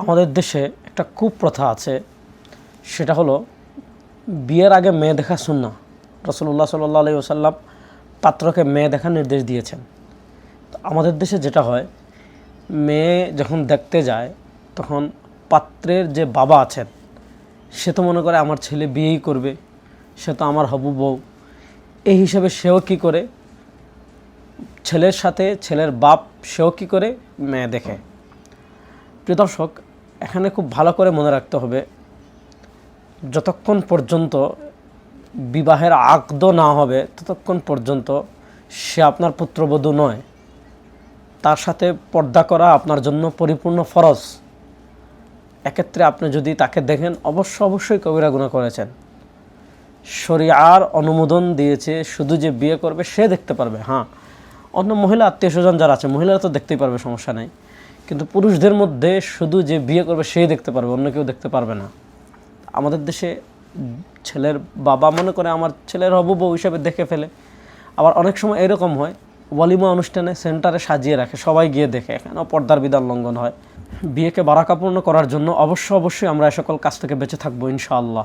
আমাদের দেশে একটা কুপ্রথা আছে, সেটা হলো বিয়ের আগে মেয়ে দেখা সুন্নাহ। রাসূলুল্লাহ সাল্লাল্লাহু আলাইহি ওয়াসাল্লাম পাত্রকে মেয়ে দেখার নির্দেশ দিয়েছেন। তো আমাদের দেশে যেটা হয়, মেয়ে যখন দেখতে যায় তখন পাত্রের যে বাবা আছেন সে তো মনে করে আমার ছেলে বিয়েই করবে, সে তো আমার হবু বউ, এই হিসাবে সেও কী করে, ছেলের সাথে ছেলের বাপ সেও কী করে মেয়ে দেখে। প্রিয় দর্শক, এখানে খুব ভালো করে মনে রাখতে হবে, যতক্ষণ পর্যন্ত বিবাহের আকদ না হবে ততক্ষণ পর্যন্ত সে আপনার পুত্রবধূ নয়। তার সাথে পর্দা করা আপনার জন্য পরিপূর্ণ ফরজ। এক্ষেত্রে আপনি যদি তাকে দেখেন অবশ্যই কবিরা গুনাহ করেছেন। শরিয়ার অনুমোদন দিয়েছে শুধু যে বিয়ে করবে সে দেখতে পারবে, হ্যাঁ অন্য মহিলা আত্মীয় স্বজন যারা আছে মহিলারা তো দেখতেই পারবে, সমস্যা নেই, কিন্তু পুরুষদের মধ্যে শুধু যে বিয়ে করবে সেই দেখতে পারবে, অন্য কেউ দেখতে পারবে না। আমাদের দেশে ছেলের বাবা মনে করে আমার ছেলের হবু বউ হিসাবে দেখে ফেলে। আবার অনেক সময় এরকম হয়, ওয়ালিমা অনুষ্ঠানে সেন্টারে সাজিয়ে রাখে, সবাই গিয়ে দেখে, এখানেও পর্দার বিধান লঙ্ঘন হয়। বিয়েকে বারাকাপূর্ণ করার জন্য অবশ্যই আমরা এ সকল কাজ থেকে বেঁচে থাকবো ইনশাআল্লাহ।